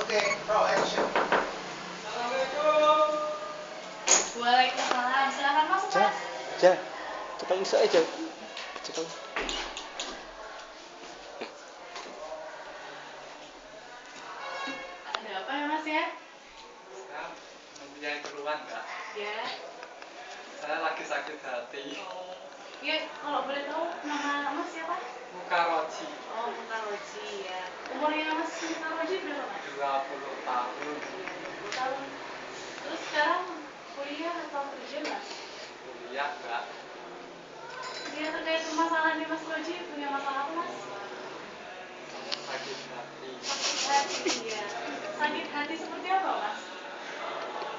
Oke, roll action. Assalamualaikum. Waalaikumsalam. Silakan masuk, Mas. Cepat masuk aja. Cepat. Ada apa ya, Mas ya? Saya mempunyai keluhan, Kak. Ya. Saya lagi sakit hati. Oh. Ya, kalau boleh tahu nama Mas siapa? Mukaroji. Oh, Mukaroji ya. Umurnya Mas Mukaroji berapa, Mas? 20 tahun. 20 tahun. Terus sekarang kuliah atau kerja, Mas? Kuliah, Kak. Ya, terkait permasalahan Mas Roji punya masalah apa, Mas? Saya sakit hati. Sakit hati ya. Sakit hati seperti apa, Mas?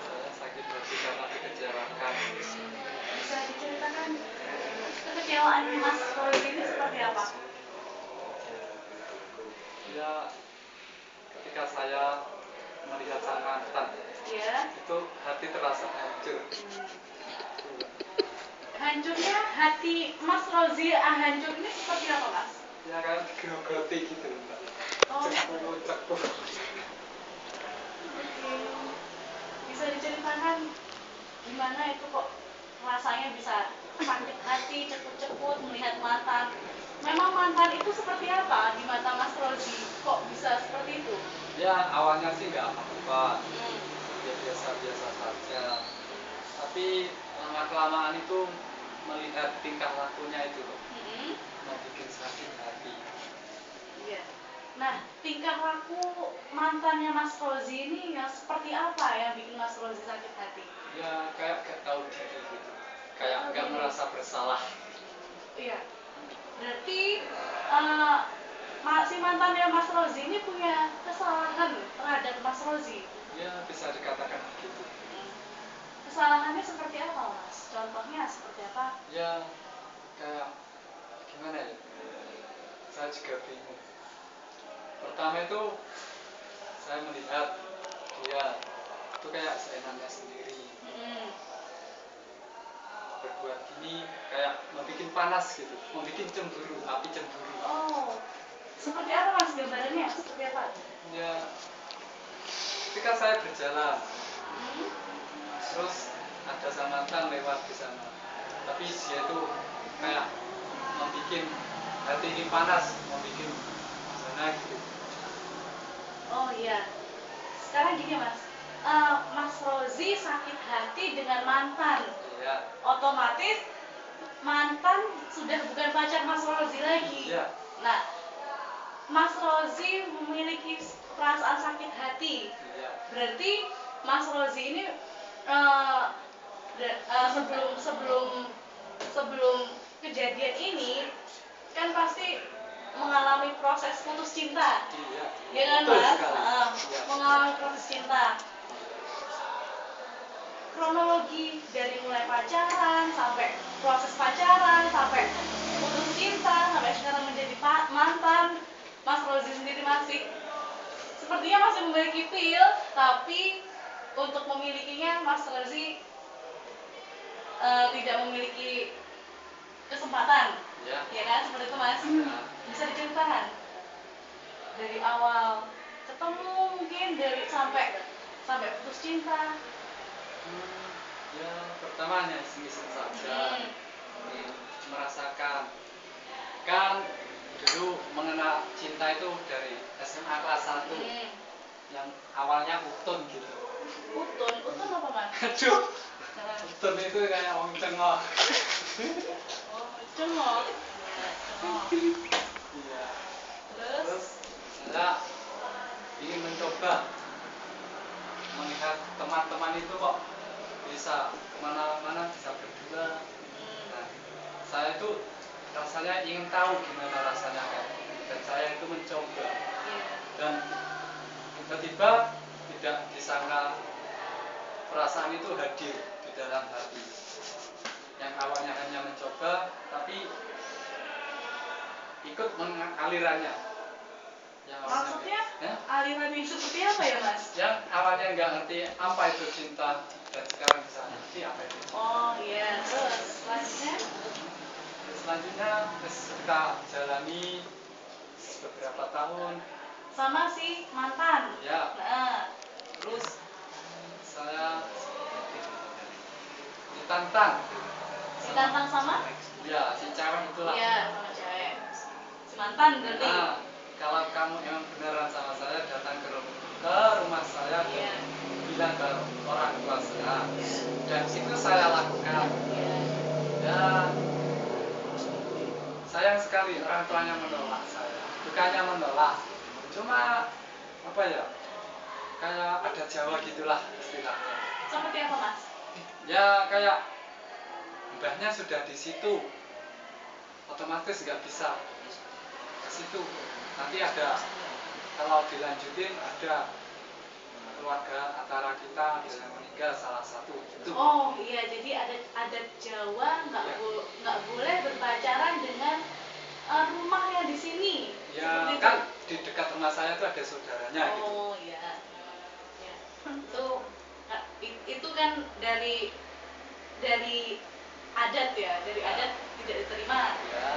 Saya sakit hati karena dikecewakan. Bisa diceritakan kekecewaan Mas Roji ini seperti apa? Ya, ketika saya melihat sang mantan, Ya. itu hati terasa hancur. Hancurnya hati Mas Rozi hancur ini seperti apa, Mas? Ya kan digerogoti gitu, Mbak. Oh. Cepu. Oke. Bisa diceritakan gimana itu kok rasanya bisa sakit hati, ceput-ceput melihat mantan. Memang mantan itu seperti apa di mata Mas Rozi? Kok bisa seperti itu? Ya, awalnya sih nggak apa-apa. Ya biasa-biasa saja. Tapi lama-kelamaan itu melihat tingkah lakunya itu loh, bikin sakit hati. Iya. Nah, tingkah laku mantannya Mas Rozi ini yang seperti apa yang bikin Mas Rozi sakit hati? Ya kayak gak tahu diri gitu, kayak nggak merasa bersalah. Iya. Berarti si mantannya Mas Rozi ini punya kesalahan terhadap Mas Rozi. Ya bisa dikatakan begitu. Kesalahannya seperti apa, Mas? Contohnya seperti apa? Ya kayak gimana ya? Saya juga bingung. Pertama itu saya melihat dia itu kayak seenaknya sendiri. Berbuat gini kayak membuat panas gitu, membuat cemburu, api cemburu. Oh, seperti apa, Mas, gambarannya? Seperti apa? Ya, ketika saya berjalan, terus ada sang mantan lewat di sana, tapi dia itu kayak membuat hati ini panas, membuat sana gitu. Oh iya. Sekarang gini, Mas. Mas Rozi sakit hati dengan mantan. Iya. Otomatis mantan sudah bukan pacar Mas Rozi lagi. Iya. Nah, Mas Rozi memiliki perasaan sakit hati. Iya. Berarti Mas Rozi ini sebelum kejadian ini kan pasti mengalami proses putus cinta. Iya. Ya kan, Mas? Mengalami proses cinta. Kronologi dari mulai pacaran sampai proses pacaran sampai putus cinta sampai sekarang menjadi mantan, Mas Rozi sendiri masih sepertinya masih memiliki feel, tapi untuk memilikinya Mas Rozi tidak memiliki kesempatan. Ya kan, seperti itu, Mas. Bisa diceritakan dari awal ketemu mungkin dari sampai putus cinta. Ya pertama hanya iseng-iseng saja, merasakan. Kan dulu mengenal cinta itu dari SMA kelas 1 yang awalnya utun gitu. Utun apa, Mas? Aduh, utun itu kayak orang cengok. Oh, cengok. Iya. Terus Saya ingin mencoba melihat teman-teman itu kok bisa kemana-mana, bisa berdua. Nah, saya itu rasanya ingin tahu gimana rasanya kan, dan saya itu mencoba. Dan tiba-tiba tidak disangka perasaan itu hadir di dalam hati. Yang awalnya hanya mencoba, tapi ikut alirannya. Maksudnya aliran yang seperti apa ya, Mas? Yang awalnya nggak ngerti apa itu cinta dan sekarang bisa ngerti apa itu. Oh iya, terus Selanjutnya kita jalani beberapa tahun sama si mantan. Ya. Nah, Terus saya ditantang. si tantang sama? Ya, si cewek itulah. Iya, sama cewek. Si mantan berarti. Nah, kalau kamu yang beneran sama saya, datang ke rumah saya Iya. dan bilang ke orang tua saya, dan itu saya lakukan. Iya. Ya, sayang sekali orang tuanya menolak saya. Bukannya menolak, cuma apa ya, kayak ada Jawa gitulah istilahnya. Seperti apa, Mas? Ya kayak mbahnya sudah di situ, otomatis nggak bisa ke situ. Nanti ada, kalau dilanjutin ada keluarga antara kita ada yang meninggal salah satu itu. Oh iya, jadi ada adat Jawa Iya. nggak boleh berpacaran dengan rumah yang di sini. Ya Seperti kan di dekat rumah saya itu ada saudaranya gitu. Oh iya. Ya. Itu kan dari adat ya, dari adat tidak diterima. Ya,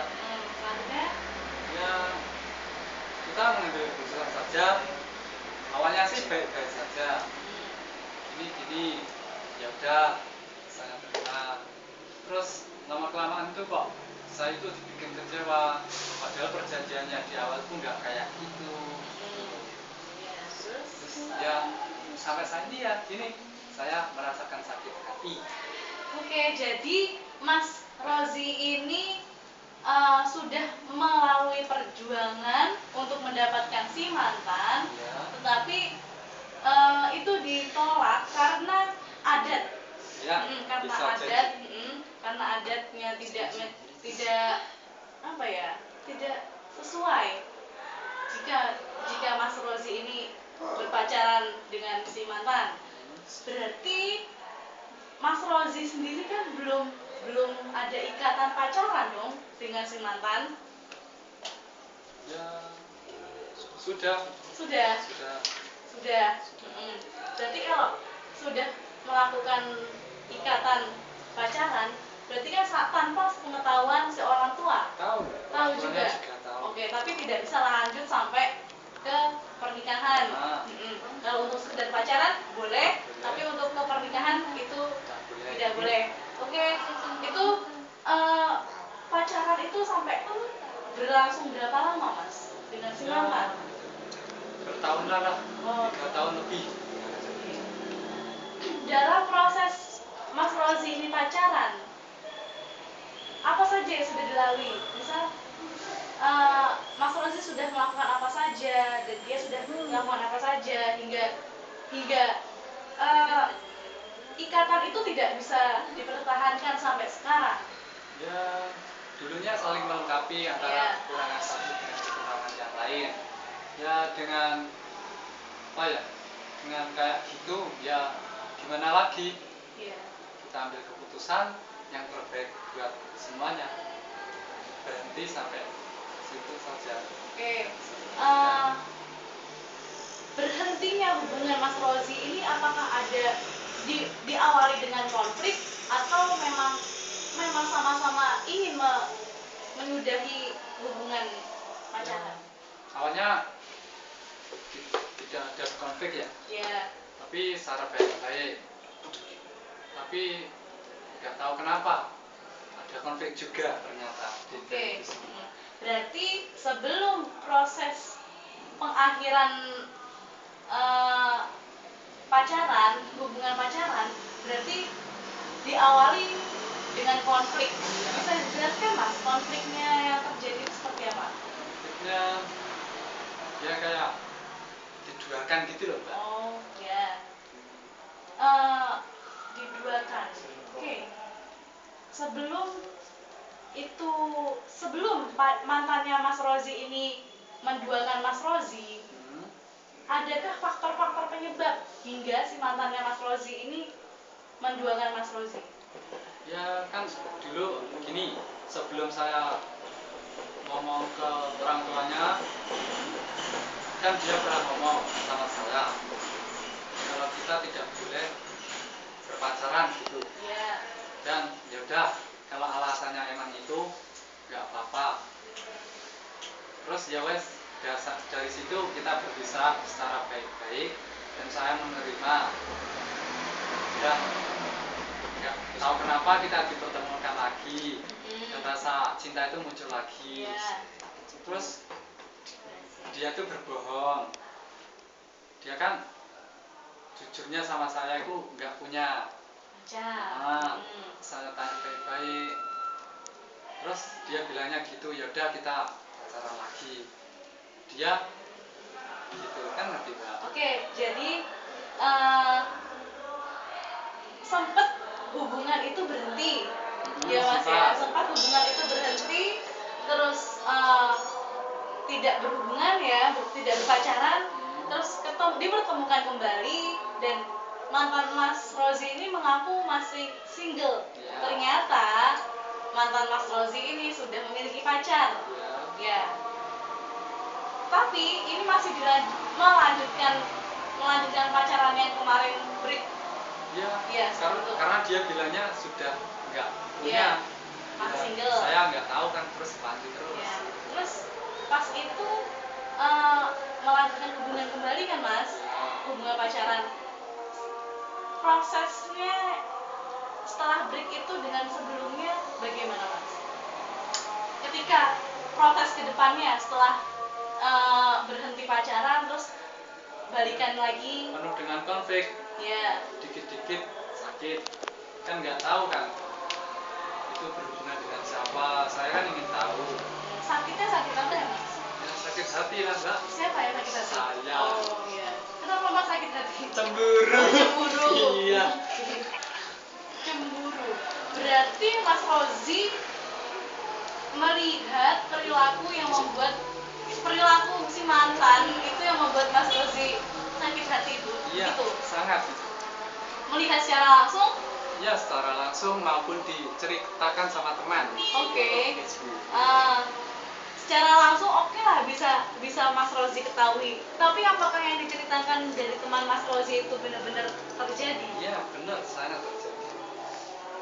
Selanjutnya ya kita mengambil keputusan saja. Awalnya sih baik-baik saja. Gini, ya udah saya terima. Terus lama kelamaan itu kok saya itu dibikin kecewa. Padahal perjanjiannya di awal itu nggak kayak gitu. ya, terus Terus ya sampai saat ini ya gini, saya merasakan sakit hati. Oke, jadi Mas Rozi ini sudah melalui perjuangan untuk mendapatkan si mantan, Ya. tetapi itu ditolak karena adat. Ya, Karena bisa adat, jadi. karena adatnya tidak apa ya, tidak sesuai. Jika Mas Rozi ini berpacaran dengan si mantan, berarti Mas Rozi sendiri kan belum ada ikatan pacaran dong dengan si mantan. Ya sudah. Sudah. Sudah. Sudah. Berarti kalau sudah melakukan ikatan pacaran, berarti kan tanpa pengetahuan seorang tua. Tahu. Tahu Orang juga. tuanya tahu. Oke, tapi tidak bisa lanjut sampai ke pernikahan. Nah. Kalau untuk sekedar pacaran boleh, tapi untuk ke pernikahan itu tidak boleh. Oke, itu pacaran itu sampai berlangsung berapa lama, Mas, dengan si mantan? Bertahunan lah. Oh. 3 tahun lebih. Dalam proses Mas Rozi ini pacaran, apa saja yang sudah dilalui? Misal Mas Rozi sudah melakukan apa saja dan dia sudah melakukan apa saja hingga ikatan itu tidak bisa dipertahankan sampai sekarang. Ya dulunya saling melengkapi antara Iya. kekurangan satu dengan kekurangan yang lain. Ya dengan apa ya? Dengan kayak gitu ya gimana lagi? Iya. Kita ambil keputusan yang terbaik buat semuanya. Berhenti sampai situ saja. Oke. Berhentinya hubungan Mas Rozi ini apakah ada diawali dengan konflik atau memang sama-sama ingin menyudahi hubungan pacaran? Awalnya tidak ada konflik ya, Ya. tapi secara baik-baik. Tapi nggak tahu kenapa ada konflik juga ternyata. Oke. Berarti sebelum proses pengakhiran pacaran, hubungan pacaran, berarti diawali dengan konflik. Bisa dijelaskan, Mas, konfliknya yang terjadi itu seperti apa? Konfliknya ya kayak diduakan gitu loh, Mbak. Oh ya. Diduakan. Oke. Sebelum mantannya Mas Rozi ini menduakan Mas Rozi, adakah faktor-faktor penyebab hingga si mantannya Mas Rozi ini menduakan Mas Rozi? Ya kan dulu gini, sebelum saya ngomong ke orang tuanya, kan dia pernah ngomong sama saya kalau kita tidak boleh berpacaran gitu. Iya. Dan ya udah, kalau alasannya emang itu nggak apa-apa. Terus ya wes, dari situ kita berpisah secara baik-baik dan saya menerima. Dan nggak tahu kenapa kita dipertemukan lagi dan rasa cinta itu muncul lagi. Iya. Terus dia tuh berbohong, dia kan jujurnya sama saya itu nggak punya. Pacar. Saya tanya baik-baik, terus dia bilangnya gitu, yaudah kita pacaran lagi. Dia gitu kan, ngerti Mbak? Oke, jadi sempet hubungan itu berhenti, ya Mas ya. Sempat hubungan itu berhenti, terus tidak berhubungan ya, tidak berpacaran, terus dipertemukan kembali dan mantan Mas Rozi ini mengaku masih single. Ya. Ternyata mantan Mas Rozi ini sudah memiliki pacar. Ya. Tapi ini masih melanjutkan pacaran yang kemarin break. Iya, karena dia bilangnya sudah nggak punya. Iya, masih single. Saya nggak tahu kan, terus lanjut terus. Ya. Terus pas itu melanjutkan hubungan kembali kan Mas, hubungan pacaran. Prosesnya setelah break itu dengan sebelumnya bagaimana Mas? Ketika proses kedepannya setelah berhenti pacaran terus balikan lagi. Penuh dengan konflik. Ya. Dikit-dikit sakit, kan nggak tahu kan itu berhubungan dengan siapa. Saya kan ingin tahu. Sakitnya sakit apa ya Mas? Ya, sakit hati lah Mbak. Siapa yang sakit hati? Saya. Oh iya. Kenapa Mas sakit hati? Cemburu. Cemburu. Iya. Cemburu. Berarti Mas Rozi melihat perilaku si mantan itu yang membuat Mas Rozi sakit hati itu. Iya. Gitu. Sangat. Melihat secara langsung? Ya, secara langsung maupun diceritakan sama teman. Oke. Secara langsung oke lah bisa Mas Rozi ketahui. Tapi apakah yang diceritakan dari teman Mas Rozi itu benar-benar terjadi? Iya, benar, sangat terjadi.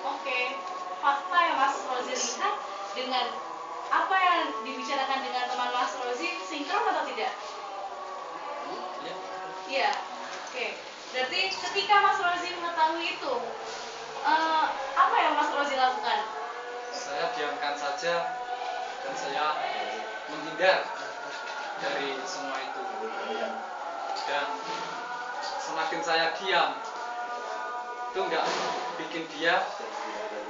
Oke. Fakta yang Mas Rozi lihat dengan apa yang dibicarakan dengan teman Mas Rozi sinkron atau tidak? Iya. Iya. Oke. Berarti ketika Mas Rozi mengetahui itu, apa yang Mas Rozi lakukan? Saya diamkan saja dan saya menghindar dari semua itu. Dan semakin saya diam, itu nggak bikin dia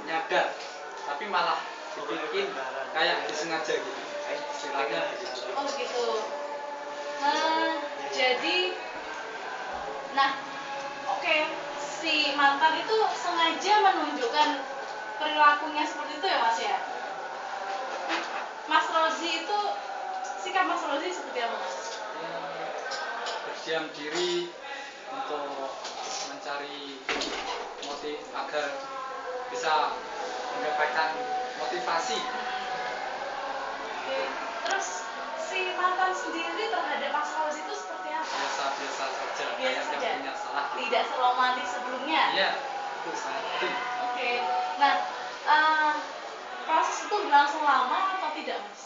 nyadar, tapi malah bikin kayak disengaja gitu. Istilahnya begitu. Oh gitu. Jadi, nah, oke, si mantan itu sengaja menunjukkan perilakunya seperti itu ya Mas ya. Mas Rozi itu, sikap Mas Rozi seperti apa Mas? Berdiam diri untuk mencari motif agar bisa mendapatkan motivasi. Oke. Terus si mantan sendiri terhadap Mas Rozi itu seperti apa? Biasa-biasa saja, Biasa kayak saja. nggak punya salah. Tidak seromantis sebelumnya. Iya, itu sangat. Oke. Nah, proses itu berlangsung lama atau tidak Mas?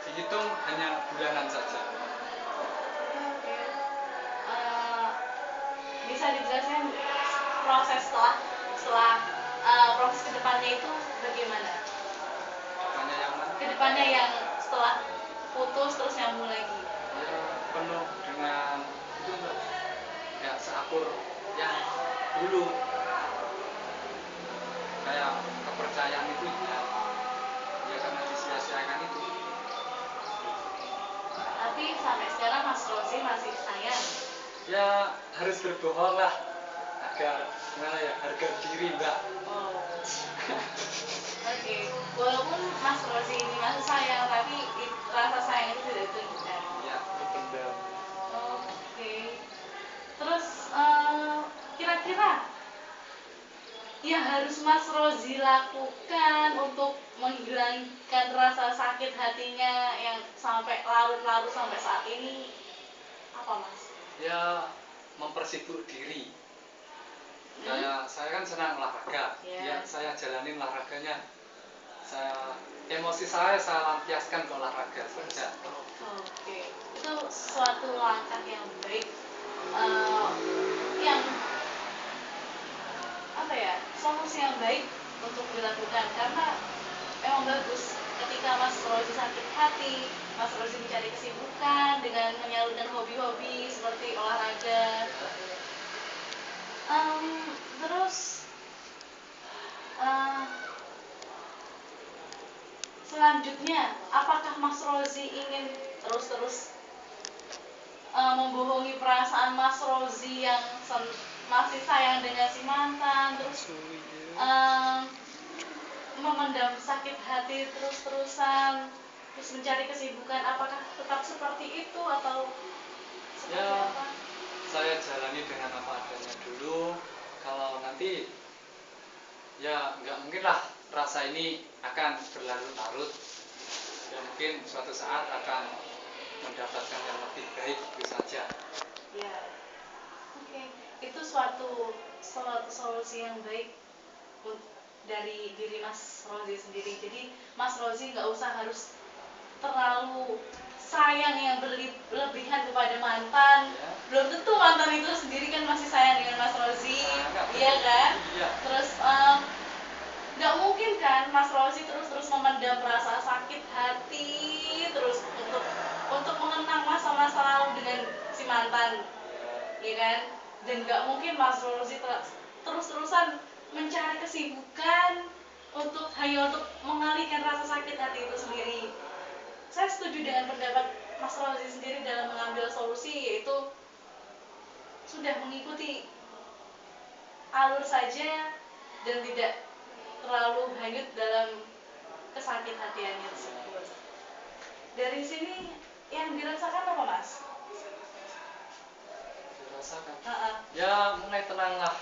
Dihitung hanya bulanan saja. Oke. Bisa dijelaskan proses setelah proses kedepannya itu bagaimana? Banyak yang mana? Kedepannya yang setelah putus terus nyambung lagi. Ya, penuh dengan itu Mbak, nggak seakur yang dulu. Kayak kepercayaan itu ya karena disia-siakan itu. Tapi sampai sekarang Mas Rozi masih sayang. Ya harus berbohong lah agar gimana ya, harga diri Mbak. Oh. Oke. Walaupun Mas Rozi ini masih sayang, tapi rasa sayang itu tidak ditunjukkan. Ya, dipendam. Oke. Terus kira-kira yang harus Mas Rozi lakukan untuk menghilangkan rasa sakit hatinya yang sampai larut-larut sampai saat ini apa Mas? Ya mempersibuk diri. Saya kan senang olahraga. Ya, saya jalanin olahraganya Emosi saya lampiaskan ke olahraga saja. Oke, itu suatu langkah yang baik, eh, yang apa ya, solusi yang baik untuk dilakukan karena emang bagus ketika Mas Rozi sakit hati, Mas Rozi mencari kesibukan dengan menyalurkan hobi-hobi seperti olahraga. Terus eh, selanjutnya, apakah Mas Rozi ingin terus-terus membohongi perasaan Mas Rozi yang masih sayang dengan si mantan, terus memendam sakit hati terus-terusan, terus mencari kesibukan, apakah tetap seperti itu atau seperti Ya, apa? saya jalani dengan apa adanya dulu. Kalau nanti ya nggak mungkin lah rasa ini akan berlarut-larut. Ya mungkin suatu saat akan mendapatkan yang lebih baik, itu saja. Ya, oke. Itu suatu solusi yang baik dari diri Mas Rozi sendiri. Jadi Mas Rozi nggak usah harus terlalu sayang yang berlebihan kepada mantan. Ya. Belum tentu mantan itu sendiri kan masih sayang dengan Mas Rozi, Sangat. iya kan? Iya. Terus nggak mungkin kan Mas Rozi terus memendam rasa sakit hati terus untuk mengenang masa-masa lalu dengan si mantan, ya kan? Dan nggak mungkin Mas Rozi terus-terusan mencari kesibukan hanya untuk mengalihkan rasa sakit hati itu sendiri. Saya setuju dengan pendapat Mas Rozi sendiri dalam mengambil solusi, yaitu sudah mengikuti alur saja dan tidak terlalu hanyut dalam kesakit hatiannya tersebut. Dari sini yang dirasakan apa, Mas? Dirasakan. Uh-uh. Ya mulai tenang lah.